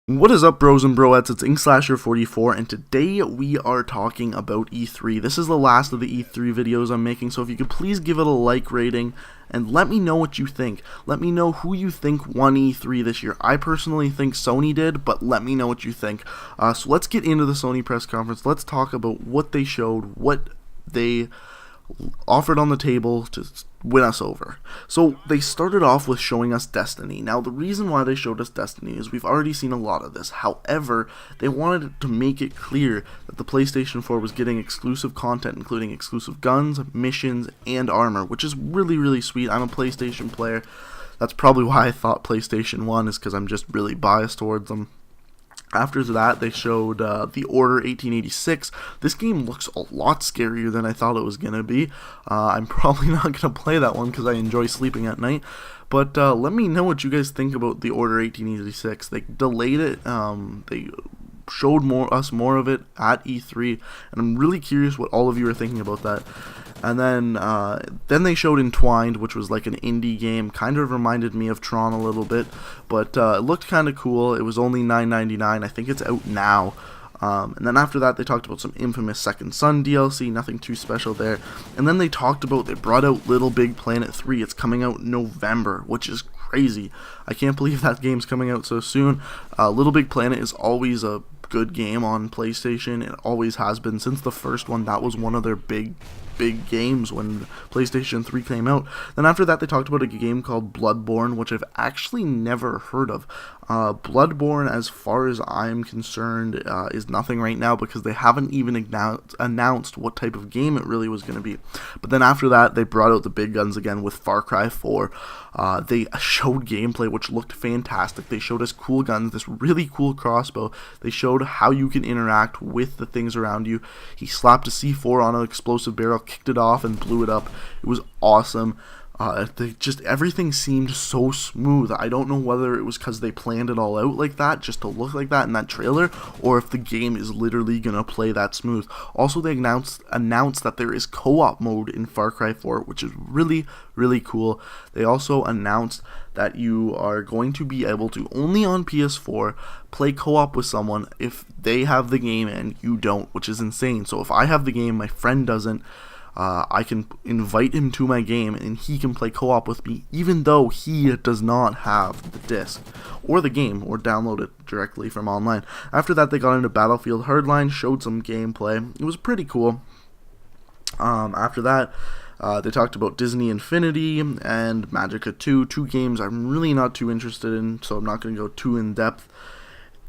What is up, bros and broettes? It's InkSlasher44, and today we are talking about E3. This is the last of the E3 videos I'm making, so if you could please give it a like rating, and let me know what you think. Let me know who you think won E3 this year. I personally think Sony did, but let me know what you think. So let's get into the Sony press conference. Let's talk about what they showed, what they offered on the table to win us over. So they started off with showing us Destiny. Now the reason why they showed us Destiny is we've already seen a lot of this. However, they wanted to make it clear that the PlayStation 4 was getting exclusive content, including exclusive guns, missions, and armor, which is really sweet. I'm a PlayStation player. That's probably why I thought PlayStation 1 is because I'm just really biased towards them. After that, they showed The Order 1886. This game looks a lot scarier than I thought it was going to be. I'm probably not going to play that one because I enjoy sleeping at night. But let me know what you guys think about The Order 1886. They delayed it. They showed us more of it at E3, and I'm really curious what all of you are thinking about that. And then they showed Entwined, which was like an indie game, kind of reminded me of Tron a little bit, but it looked kind of cool. It was only $9.99. I think it's out now. And then after that, they talked about some infamous Second Son DLC, nothing too special there. And then they brought out Little Big Planet 3. It's coming out in November, which is crazy. I can't believe that game's coming out so soon. Little Big Planet is always a good game on PlayStation. It always has been since the first one. That was one of their big games when PlayStation 3 came out. Then after that, they talked about a game called Bloodborne, which I've actually never heard of. Bloodborne, as far as I'm concerned, is nothing right now because they haven't even announced what type of game it really was going to be. But then after that, they brought out the big guns again with Far Cry 4. They showed gameplay which looked fantastic. They showed us cool guns, this really cool crossbow. They showed how you can interact with the things around you. He slapped a C4 on an explosive barrel, kicked it off, and blew it up. It was awesome. Everything seemed so smooth. I don't know whether it was because they planned it all out like that, just to look like that in that trailer, or if the game is literally gonna play that smooth. Also, they announced that there is co-op mode in Far Cry 4, which is really cool. They also announced that you are going to be able to, only on PS4, play co-op with someone if they have the game and you don't, which is insane. So if I have the game, my friend doesn't, I can invite him to my game and he can play co-op with me even though he does not have the disc or the game, or download it directly from online. After that, they got into Battlefield Hardline, showed some gameplay. It was pretty cool. After that, they talked about Disney Infinity and Magica 2, two games I'm really not too interested in, so I'm not going to go too in depth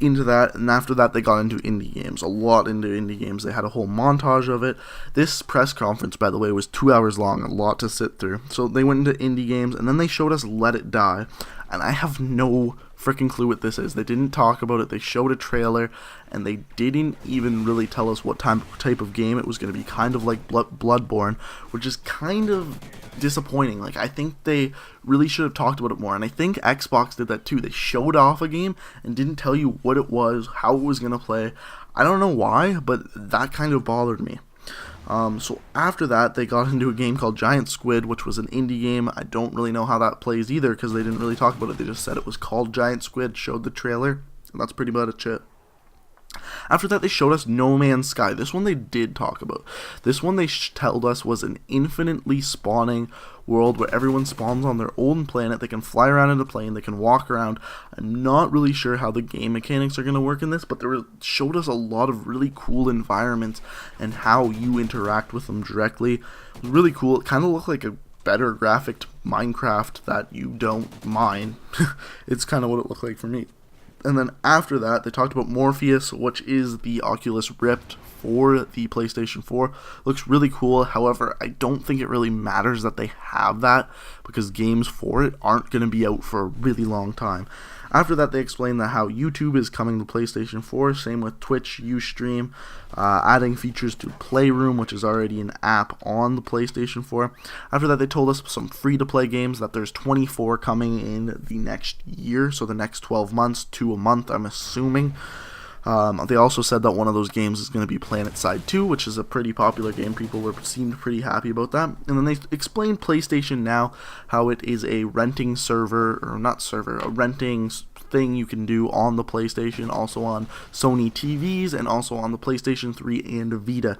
into that. And after that, they got into indie games, a lot into indie games. They had a whole montage of it. This press conference, by the way, was 2 hours long, a lot to sit through. So they went into indie games, and then they showed us Let It Die, and I have no freaking clue what this is. They didn't talk about it. They showed a trailer, and they didn't even really tell us what type of game it was going to be, kind of like Bloodborne, which is kind of disappointing. Like, I think they really should have talked about it more, and I think Xbox did that too. They showed off a game and didn't tell you what it was, how it was going to play. I don't know why, but that kind of bothered me. So after that, they got into a game called Giant Squid, which was an indie game. I don't really know how that plays either because they didn't really talk about it. They just said it was called Giant Squid, showed the trailer, and that's pretty much it. After that, they showed us No Man's Sky. This one they did talk about. This one they told us was an infinitely spawning world where everyone spawns on their own planet. They can fly around in a plane. They can walk around. I'm not really sure how the game mechanics are going to work in this, but they showed us a lot of really cool environments and how you interact with them directly. It was really cool. It kind of looked like a better graphic Minecraft that you don't mind. It's kind of what it looked like for me. And then after that, they talked about Morpheus, which is the Oculus Rift for the PlayStation 4. Looks really cool. However, I don't think it really matters that they have that because games for it aren't going to be out for a really long time. After that, they explained that how YouTube is coming to PlayStation 4, same with Twitch, Ustream, adding features to Playroom, which is already an app on the PlayStation 4. After that, they told us some free-to-play games, that there's 24 coming in the next year, so the next 12 months to a month, I'm assuming. They also said that one of those games is going to be PlanetSide 2, which is a pretty popular game. People seemed pretty happy about that. And then they explained PlayStation Now, how it is a renting server, or not server, a renting thing you can do on the PlayStation, also on Sony TVs, and also on the PlayStation 3 and Vita.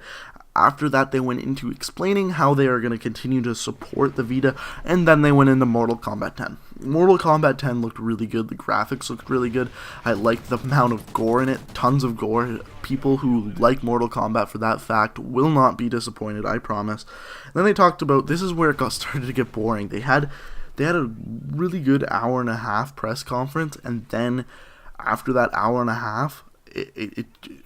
After that, they went into explaining how they are going to continue to support the Vita, and then they went into Mortal Kombat 10. Mortal Kombat 10 looked really good, the graphics looked really good, I liked the amount of gore in it, tons of gore. People who like Mortal Kombat for that fact will not be disappointed, I promise. And then they talked about, this is where it got started to get boring. They had a really good hour and a half press conference, and then after that hour and a half,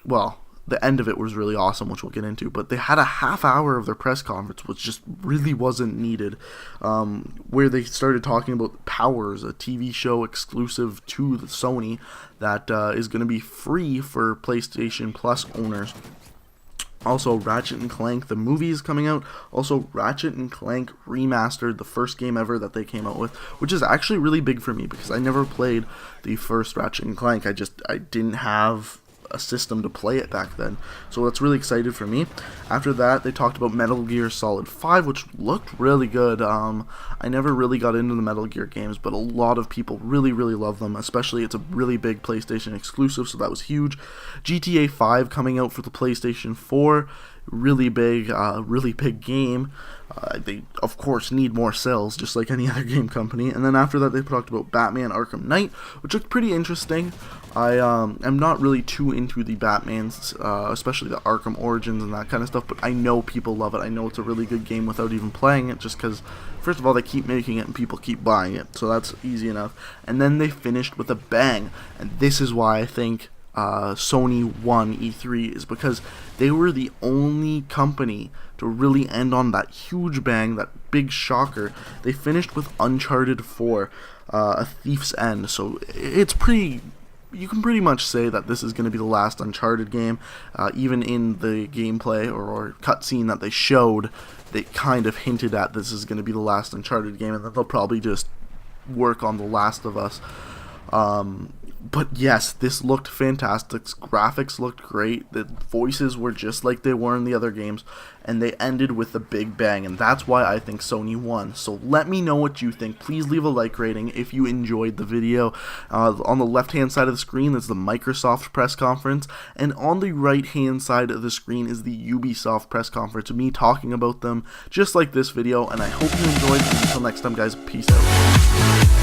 well, the end of it was really awesome, which we'll get into, but they had a half hour of their press conference, which just really wasn't needed, where they started talking about Powers, a TV show exclusive to the Sony that is going to be free for PlayStation Plus owners. Also, Ratchet & Clank, the movie is coming out. Also, Ratchet & Clank Remastered, the first game ever that they came out with, which is actually really big for me because I never played the first Ratchet & Clank. I didn't have a system to play it back then, so that's really excited for me. After that, they talked about Metal Gear Solid 5, which looked really good. I never really got into the Metal Gear games, but a lot of people really love them, especially it's a really big PlayStation exclusive, so that was huge. GTA 5 coming out for the PlayStation 4, really big game. They of course need more sales, just like any other game company. And then after that, they talked about Batman Arkham Knight, which looked pretty interesting. I am not really too into the Batmans, especially the Arkham Origins and that kind of stuff, but I know people love it. I know it's a really good game without even playing it, just because, first of all, they keep making it and people keep buying it, so that's easy enough. And then they finished with a bang, and this is why I think Sony won E3, is because they were the only company to really end on that huge bang, that big shocker. They finished with Uncharted 4, A Thief's End, so it's pretty... You can pretty much say that this is going to be the last Uncharted game. Even in the gameplay or cutscene that they showed, they kind of hinted at this is going to be the last Uncharted game, and that they'll probably just work on The Last of Us. But yes, this looked fantastic. Graphics looked great. The voices were just like they were in the other games, and they ended with a big bang, and that's why I think Sony won. So let me know what you think. Please leave a like rating if you enjoyed the video. On the left hand side of the screen is the Microsoft press conference, and on the right hand side of the screen is the Ubisoft press conference, me talking about them just like this video, and I hope you enjoyed. Until next time, guys, peace out.